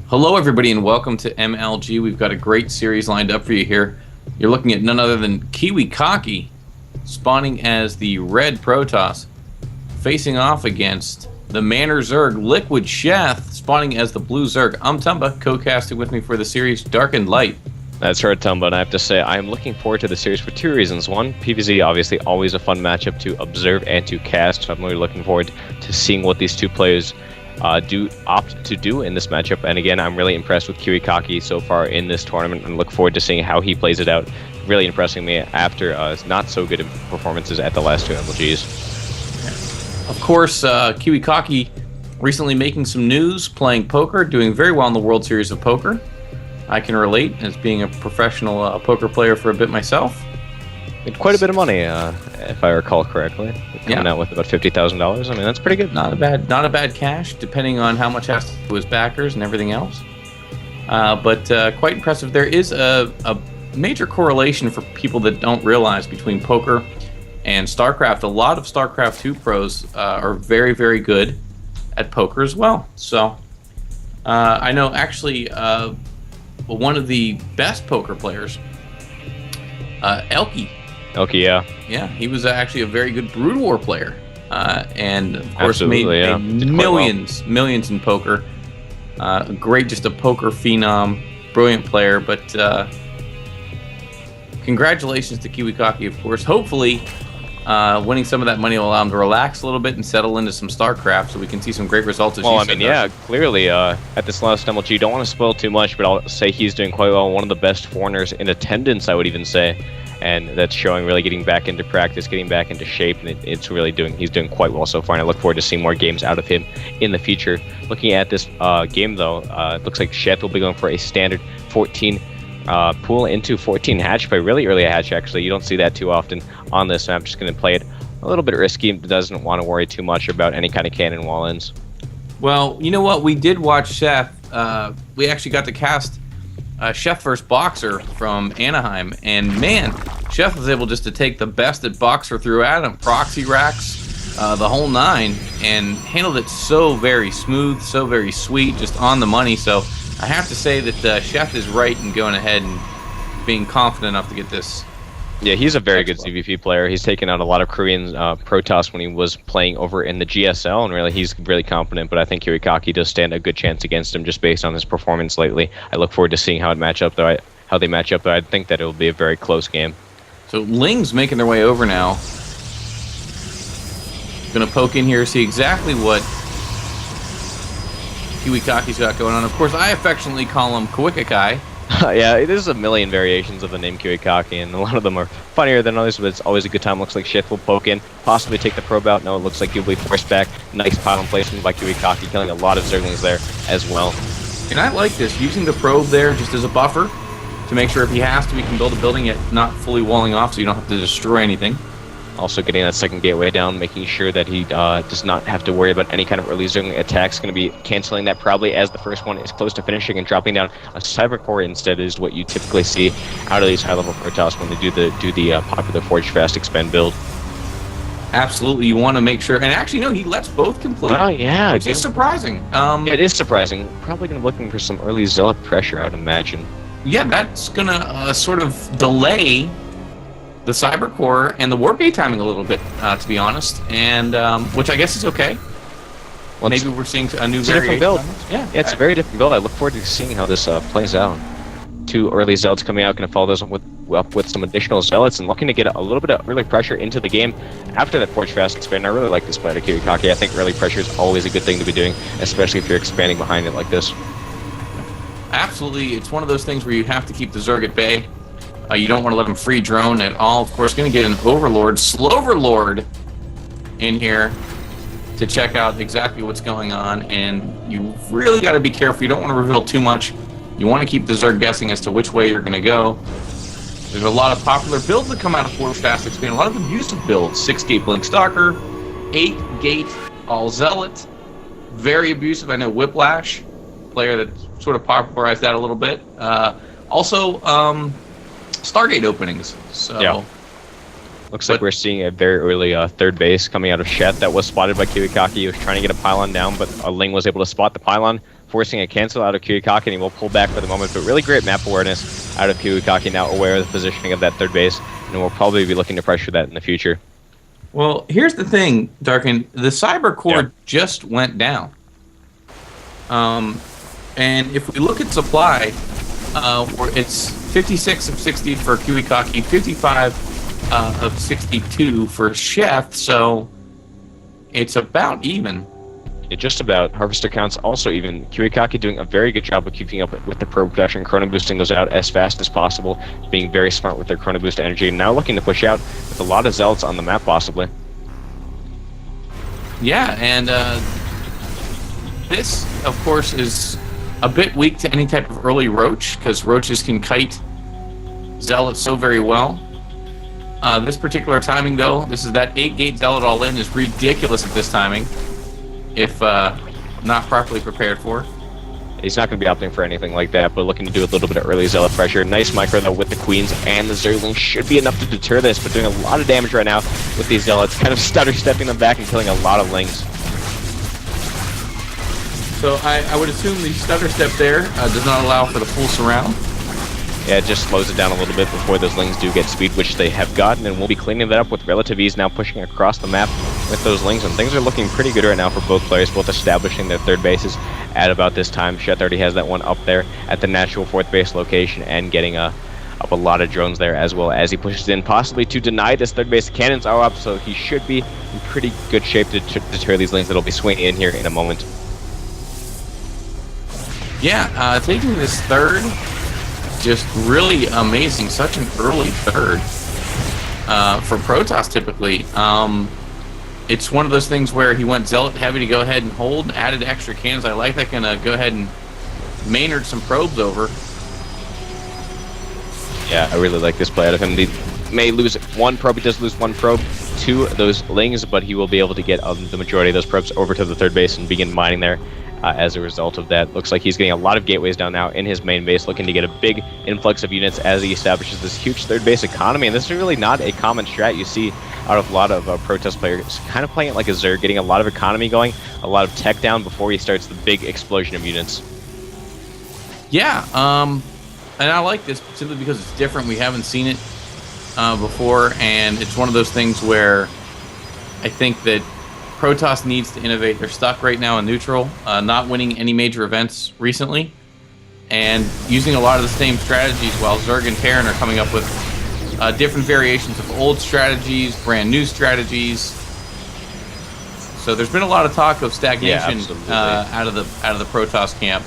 Hello, everybody, and welcome to MLG. We've got a great series lined up for you here. You're looking at none other than Kiwikaki spawning as the red Protoss, facing off against the Manor Zerg Liquid Sheth, spawning as the blue Zerg. I'm Tumba, co-casting with me for the series Darkenedlight. That's right, Tumba, and I have to say I am looking forward to the series for two reasons. One, PvZ, obviously always a fun matchup to observe and to cast, so I'm really looking forward to seeing what these two players opt to do in this matchup. And again, I'm really impressed with Kiwikaki so far in this tournament and look forward to seeing how he plays it out. Really impressing me after not so good performances at the last two MLGs. Of course, Kiwikaki recently making some news, playing poker, doing very well in the World Series of Poker. I can relate as being a professional poker player for a bit myself. Quite a bit of money, if I recall correctly. Coming out with about $50,000. I mean, that's pretty good. Not a bad cash, depending on how much has to do with his backers and everything else. But quite impressive. There is a major correlation for people that don't realize between poker and StarCraft. A lot of StarCraft 2 pros are very, very good at poker as well. So I know actually one of the best poker players, Elky. Okay, yeah. Yeah, he was actually a very good Brood War player, and of course made millions in poker. Just a poker phenom, brilliant player. But congratulations to Kiwikaki, of course. Hopefully, winning some of that money will allow him to relax a little bit and settle into some StarCraft, so we can see some great results. Clearly, at this last MLG, you don't want to spoil too much, but I'll say he's doing quite well. One of the best foreigners in attendance, I would even say. And that's showing, really getting back into practice, getting back into shape, and he's doing quite well so far, and I look forward to seeing more games out of him in the future. Looking at this game, though, it looks like Sheth will be going for a standard 14 pool into 14 hatch, but really early hatch, actually. You don't see that too often on this, so I'm just going to play it a little bit risky. Doesn't want to worry too much about any kind of cannon wall-ins. Well, you know what? We did watch Sheth. We actually got to cast Sheth vs. Boxer from Anaheim, and man, Sheth was able just to take the best that Boxer threw at him, proxy racks, the whole nine, and handled it so very smooth, so very sweet, just on the money. So I have to say that Sheth is right in going ahead and being confident enough to get this. Yeah, he's a very good CVP player. He's taken out a lot of Korean Protoss when he was playing over in the GSL, and really he's really confident, but I think Kiwikaki does stand a good chance against him just based on his performance lately. I look forward to seeing how they match up, though. I think that it will be a very close game. So Ling's making their way over now. Going to poke in here, see exactly what Kiwikaki's got going on. Of course, I affectionately call him Kiwikaki. Yeah, there's a million variations of the name Kiwikaki, and a lot of them are funnier than others, but it's always a good time. Looks like Sheth will poke in, possibly take the probe out. No, it looks like he'll be forced back. Nice pylon placement by Kiwikaki, killing a lot of Zerglings there as well. And I like this, using the probe there just as a buffer to make sure if he has to, he can build a building yet not fully walling off so you don't have to destroy anything. Also getting that second gateway down, making sure that he does not have to worry about any kind of early Zergling attacks. Going to be canceling that probably as the first one is close to finishing and dropping down a Cyber Core instead is what you typically see out of these high-level Protoss when they do the popular Forge Fast Expend build. Absolutely, you want to make sure, and actually no, he lets both complete. Oh yeah, which is surprising. Yeah, it is surprising. Probably going to be looking for some early Zealot pressure, I'd imagine. Yeah, that's gonna sort of delay the Cyber Core and the Wargate timing a little bit, to be honest, and which I guess is okay. Well, maybe we're seeing a new different build. Yeah, it's a very different build. I look forward to seeing how this plays out. Two early Zealots coming out, going to follow those up with some additional Zealots and looking to get a little bit of early pressure into the game after that Forge Fast Expand. I really like this play to Kiwikaki. I think early pressure is always a good thing to be doing, especially if you're expanding behind it like this. Absolutely, it's one of those things where you have to keep the Zerg at bay. You don't want to let him free drone at all. Of course, going to get an Overlord, Sloverlord, in here to check out exactly what's going on. And you really got to be careful. You don't want to reveal too much. You want to keep the Zerg guessing as to which way you're going to go. There's a lot of popular builds that come out of Forge Fast Expand. A lot of abusive builds. 6-gate Blink Stalker, 8-gate All Zealot. Very abusive. I know Whiplash, player that sort of popularized that a little bit. Also, Stargate openings. So yeah. Looks like we're seeing a very early third base coming out of Sheth that was spotted by Kiwikaki. He was trying to get a pylon down, but Ling was able to spot the pylon, forcing a cancel out of Kiwikaki, and he will pull back for the moment. But really great map awareness out of Kiwikaki, now aware of the positioning of that third base, and we'll probably be looking to pressure that in the future. Well, here's the thing, Darken. The cyber core just went down. And if we look at supply, it's 56 of 60 for Kiwikaki, 55 of 62 for Sheth, so it's about even. Just about. Harvester counts also even. Kiwikaki doing a very good job of keeping up with the probe production, chrono boosting those out as fast as possible, being very smart with their chrono boost energy, and now looking to push out with a lot of zealots on the map possibly. Yeah, and this, of course, is a bit weak to any type of early roach, because roaches can kite zealots so very well. This particular timing, though, this is that 8-gate zealot all in is ridiculous at this timing, if not properly prepared for. He's not going to be opting for anything like that, but looking to do a little bit of early zealot pressure. Nice micro, though, with the queens and the zerglings should be enough to deter this, but doing a lot of damage right now with these zealots, kind of stutter-stepping them back and killing a lot of lings. So I would assume the stutter step there does not allow for the full surround. Yeah, it just slows it down a little bit before those lings do get speed, which they have gotten, and we'll be cleaning that up with relative ease now, pushing across the map with those lings, and things are looking pretty good right now for both players, both establishing their third bases at about this time. Sheth already has that one up there at the natural fourth base location and getting up a lot of drones there, as well as he pushes in possibly to deny this third base. Cannons are up, so he should be in pretty good shape to deter these lings that'll be swinging in here in a moment. Yeah, taking this third, just really amazing. Such an early third for Protoss typically. It's one of those things where he went zealot heavy to go ahead and hold, added extra cannons. I like that, gonna go ahead and Maynard some probes over. Yeah, I really like this play out of him. He may lose one probe, he does lose one probe to those lings, but he will be able to get the majority of those probes over to the third base and begin mining there. As a result of that, looks like he's getting a lot of gateways down now in his main base, looking to get a big influx of units as he establishes this huge third base economy. And this is really not a common strat you see out of a lot of Protoss players, kind of playing it like a Zerg, getting a lot of economy going, a lot of tech down before he starts the big explosion of units. Yeah, and I like this simply because it's different. We haven't seen it before, and it's one of those things where I think that Protoss needs to innovate. They're stuck right now in neutral, not winning any major events recently, and using a lot of the same strategies, while Zerg and Terran are coming up with different variations of old strategies, brand new strategies. So there's been a lot of talk of stagnation out of the Protoss camp.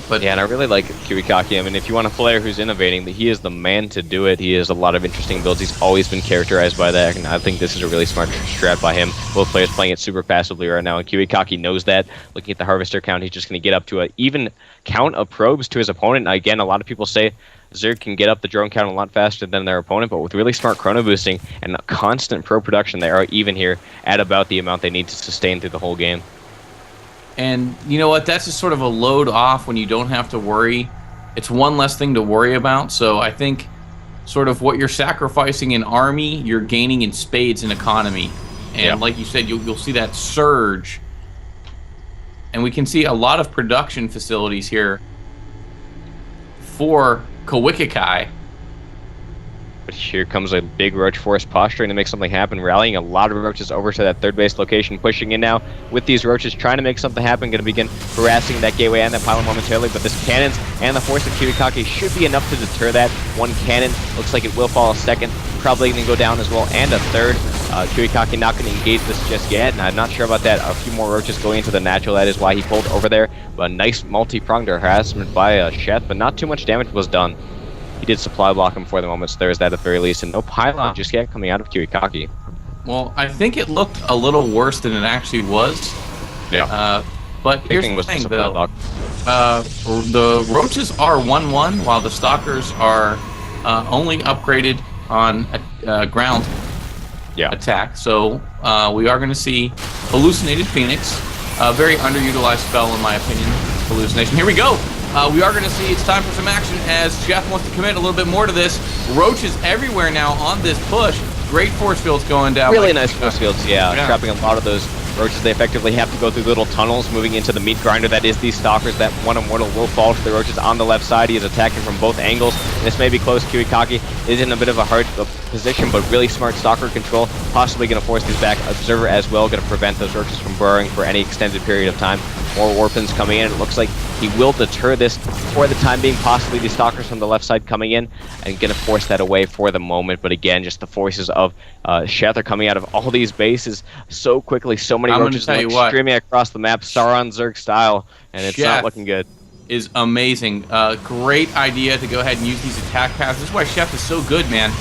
But yeah, and I really like Kiwikaki. I mean, if you want a player who's innovating, he is the man to do it. He has a lot of interesting builds. He's always been characterized by that, and I think this is a really smart strat by him. Both players playing it super passively right now, and Kiwikaki knows that. Looking at the Harvester count, he's just going to get up to an even count of probes to his opponent. Again, a lot of people say Zerg can get up the drone count a lot faster than their opponent, but with really smart chrono boosting and constant probe production, they are even here at about the amount they need to sustain through the whole game. And you know what? That's just sort of a load off when you don't have to worry. It's one less thing to worry about. So I think sort of what you're sacrificing in army, you're gaining in spades in economy. And like you said, you'll see that surge. And we can see a lot of production facilities here for Kiwikaki. But here comes a big roach force posturing to make something happen, rallying a lot of roaches over to that third base location, pushing in now with these roaches, trying to make something happen, going to begin harassing that gateway and that pylon momentarily, but this cannons and the force of Kiwikaki should be enough to deter that. One cannon, looks like it will fall a second, probably going to go down as well, and a third. Kiwikaki not going to engage this just yet, and I'm not sure about that. A few more roaches going into the natural, that is why he pulled over there. But a nice multi-pronged harassment by Sheth, but not too much damage was done. He did supply block him for the moment, so there's that at the very least, and no pylon just yet coming out of Kiwikaki. Well, I think it looked a little worse than it actually was. Yeah. But here's the thing, though. The roaches are 1-1, while the stalkers are only upgraded on ground attack. So we are going to see Hallucinated Phoenix, a very underutilized spell in my opinion. Hallucination. Here we go. We are going to see it's time for some action as Sheth wants to commit a little bit more to this. Roaches everywhere now on this push. Great force fields going down. Really nice force fields, yeah. Trapping a lot of those Roaches, they effectively have to go through little tunnels moving into the meat grinder that is these Stalkers. That one Immortal will fall to the Roaches on the left side. He is attacking from both angles. This may be close. Kiwikaki is in a bit of a hard position, but really smart Stalker control. Possibly going to force these back. Observer as well, going to prevent those Roaches from burrowing for any extended period of time. More Warpins coming in. It looks like he will deter this for the time being. Possibly the Stalkers from the left side coming in and going to force that away for the moment. But again, just the forces of Sheth are coming out of all these bases so quickly. So many Roaches streaming across the map, Sauron Zerg style, and it's not looking good. Is amazing. Great idea to go ahead and use these attack paths. This is why Sheth is so good, man.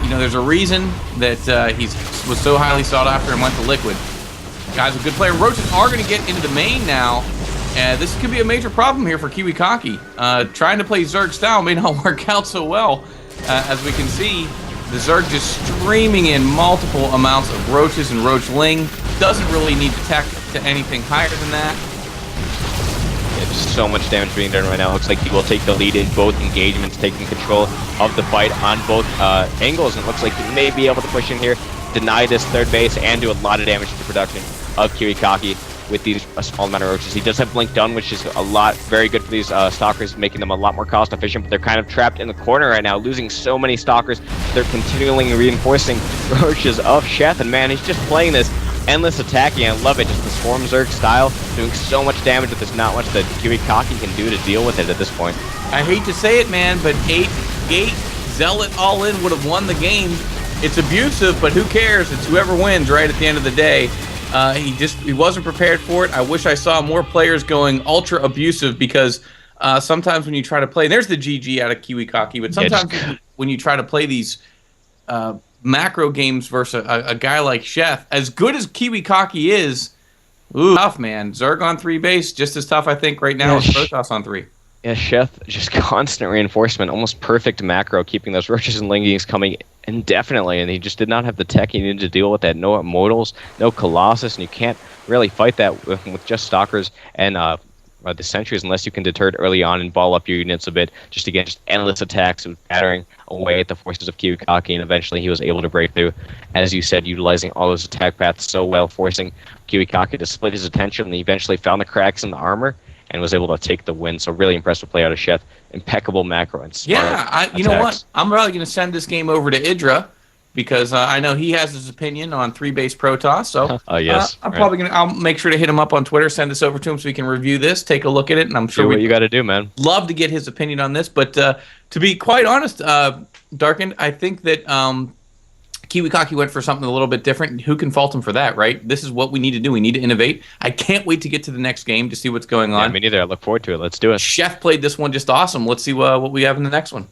You know, there's a reason that he was so highly sought after and went to Liquid. Guy's a good player. Roaches are going to get into the main now. This could be a major problem here for Kiwikaki. Trying to play Zerg style may not work out so well. As we can see, the Zerg just streaming in multiple amounts of Roaches and Roachling. Doesn't really need to tech to anything higher than that. Yeah, just so much damage being done right now. Looks like he will take the lead in both engagements, taking control of the fight on both angles. And it looks like he may be able to push in here, deny this third base, and do a lot of damage to the production of Kiwikaki with these small amount of Roaches. He does have Blink done, which is very good for these Stalkers, making them a lot more cost efficient, but they're kind of trapped in the corner right now, losing so many Stalkers. They're continually reinforcing Roaches of Sheth, and man, he's just playing this endless attacking. I love it, just the Swarm Zerg style, doing so much damage that there's not much that Kiwikaki can do to deal with it at this point. I hate to say it, man, but 8-Gate Zealot all in would have won the game. It's abusive, but who cares? It's whoever wins, right, at the end of the day. He wasn't prepared for it. I wish I saw more players going ultra abusive, because sometimes when you try to play, there's the GG out of Kiwikaki, but sometimes when you try to play these macro games versus a guy like Sheth, as good as Kiwikaki is, tough, man. Zerg on 3 base, just as tough, I think, right now as Protoss on 3. Yeah, Sheth, just constant reinforcement, almost perfect macro, keeping those Roaches and Lingings coming indefinitely, and he just did not have the tech he needed to deal with that. No Immortals, no Colossus, and you can't really fight that with just Stalkers and the Sentries unless you can deter it early on and ball up your units a bit. Just again, just endless attacks and battering away at the forces of Kiwikaki, and eventually he was able to break through, as you said, utilizing all those attack paths so well, forcing Kiwikaki to split his attention, and he eventually found the cracks in the armor and was able to take the win. So really impressive play out of Sheth. Impeccable macro and smart you know what? I'm probably going to send this game over to Idra, because I know he has his opinion on 3-base Protoss. So I'll make sure to hit him up on Twitter, send this over to him so he can review this, take a look at it, and I'm sure what you got to do, man. Love to get his opinion on this. But to be quite honest, Darkened, I think that Kiwikaki went for something a little bit different. Who can fault him for that, right? This is what we need to do. We need to innovate. I can't wait to get to the next game to see what's going on. Yeah, me neither. I look forward to it. Let's do it. Sheth played this one just awesome. Let's see what we have in the next one.